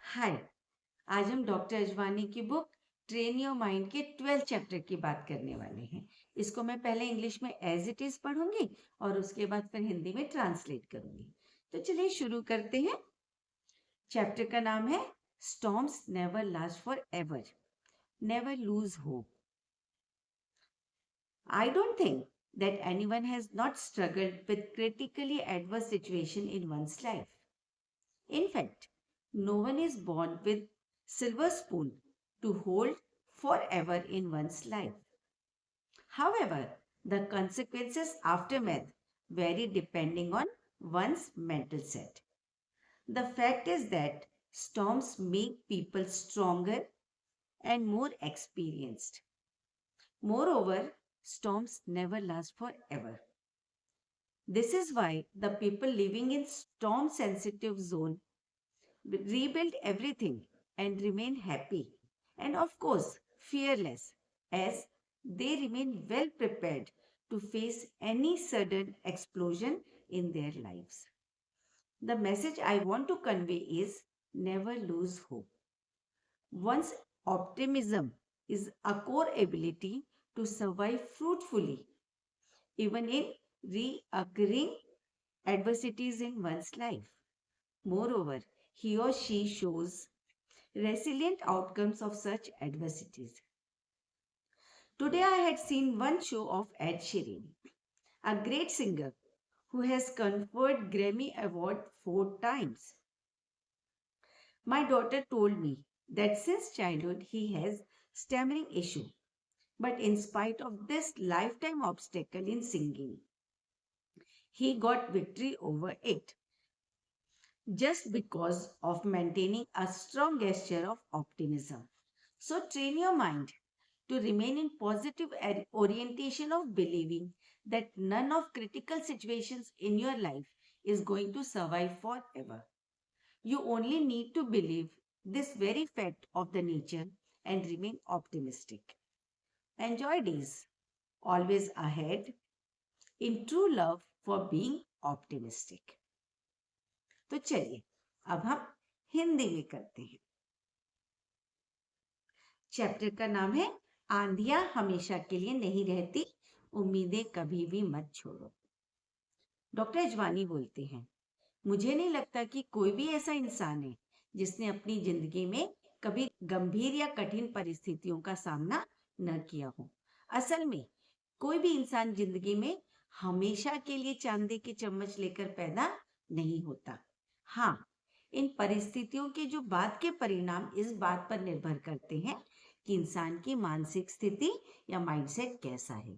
हाय। आज हम डॉक्टर अजवानी की बुक ट्रेन योर माइंड के 12 चैप्टर की बात करने वाले हैं। इसको मैं पहले इंग्लिश में एज इट इज पढ़ूंगी और उसके बाद फिर हिंदी में ट्रांसलेट करूंगी। तो चलिए शुरू करते हैं। चैप्टर का नाम है storms never last for ever, never lose hope. I don't think that anyone has not struggled with critically adverse situation in one's life. In fact, no one is born with silver spoon to hold forever in one's life. However, the consequences aftermath vary depending on one's mental set. The fact is that storms make people stronger and more experienced. Moreover, storms never last forever. This is why the people living in storm sensitive zone rebuild everything and remain happy and, of course, fearless, as they remain well prepared to face any sudden explosion in their lives. The message I want to convey is never lose hope. One's optimism is a core ability to survive fruitfully, even in reoccurring adversities in one's life. Moreover, he or she shows resilient outcomes of such adversities. Today, I had seen one show of Ed Sheeran, a great singer who has conferred Grammy Award 4 times. My daughter told me that since childhood he has stammering issue, but in spite of this lifetime obstacle in singing, he got victory over it just because of maintaining a strong gesture of optimism. So train your mind to remain in positive orientation of believing that none of critical situations in your life is going to survive forever. You only need to believe this very fact of the nature and remain optimistic. Enjoy days always ahead in true love for being optimistic. तो चलिए अब हम हिंदी में करते हैं। Chapter का नाम है आंधियां हमेशा के लिए नहीं रहती, उम्मीदें कभी भी मत छोड़ो। डॉक्टर अजवानी बोलते हैं, मुझे नहीं लगता कि कोई भी ऐसा इंसान है जिसने अपनी जिंदगी में कभी गंभीर या कठिन परिस्थितियों का सामना न किया हो। असल में कोई भी इंसान जिंदगी में हमेशा के लिए चांदी की चम्मच लेकर पैदा नहीं होता। हाँ, इन परिस्थितियों के जो बाद के परिणाम इस बात पर निर्भर करते हैं कि इंसान की मानसिक स्थिति या माइंडसेट कैसा है।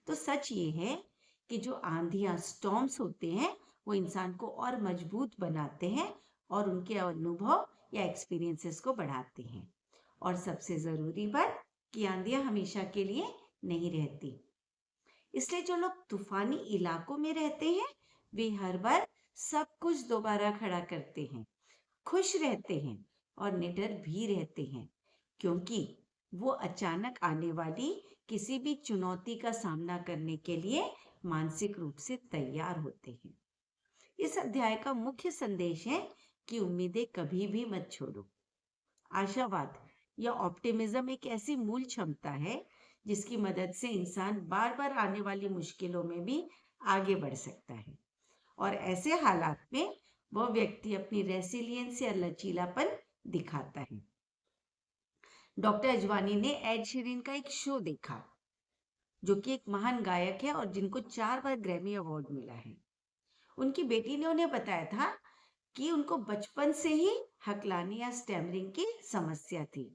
तो सच ये है कि जो आंधियां स्टॉर्म्स होते हैं वो इंसान को और मजबूत बनाते हैं और उनके अनुभव या एक्सपीरियंसेस को बढ़ाते हैं। और सबसे जरूरी बात कि आंधियां हमेशा के लिए नहीं रहती। इसलिए जो लोग तूफानी इलाकों में रहते हैं वे हर बार सब कुछ दोबारा खड़ा करते हैं, खुश रहते हैं और निडर भी रहते हैं, क्योंकि वो अचानक आने वाली किसी भी चुनौती का सामना करने के लिए मानसिक रूप से तैयार होते हैं। इस अध्याय का मुख्य संदेश है कि उम्मीदें कभी भी मत छोड़ो। आशावाद या ऑप्टिमिज्म एक ऐसी मूल क्षमता है जिसकी मदद से इंसान बार बार आने वाली मुश्किलों में भी आगे बढ़ सकता है और ऐसे हालात में वह व्यक्ति अपनी रेसिलियंस या लचीलापन दिखाता है। डॉक्टर अजवानी ने एड शीरन का एक शो देखा जो कि एक महान गायक है और जिनको 4 बार ग्रैमी अवार्ड मिला है। उनकी बेटी ने उन्हें बताया था कि उनको बचपन से ही हकलाने या स्टैमरिंग की समस्या थी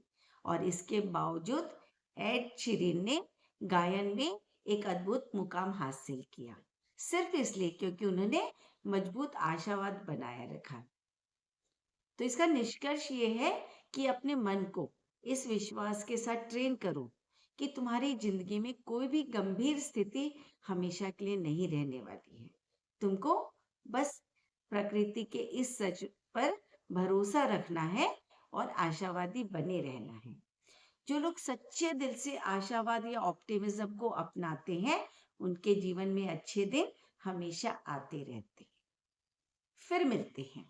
और इसके बावजूद एड शीरन ने गायन में एक अद्भुत मुकाम हासिल किया, सिर्फ इसलिए क्योंकि उन्होंने मजबूत आशावाद बनाया रखा। तो इसका निष्कर्ष ये है कि अपने मन को इस विश्वास के साथ ट्रेन करो कि तुम्हारी जिंदगी में कोई भी गंभीर स्थिति हमेशा के लिए नहीं रहने वाली है। तुमको बस प्रकृति के इस सच पर भरोसा रखना है और आशावादी बने रहना है। जो लोग सच्चे दिल से आशावाद या ऑप्टिमिज्म को अपनाते हैं उनके जीवन में अच्छे दिन हमेशा आते रहते हैं। फिर मिलते हैं।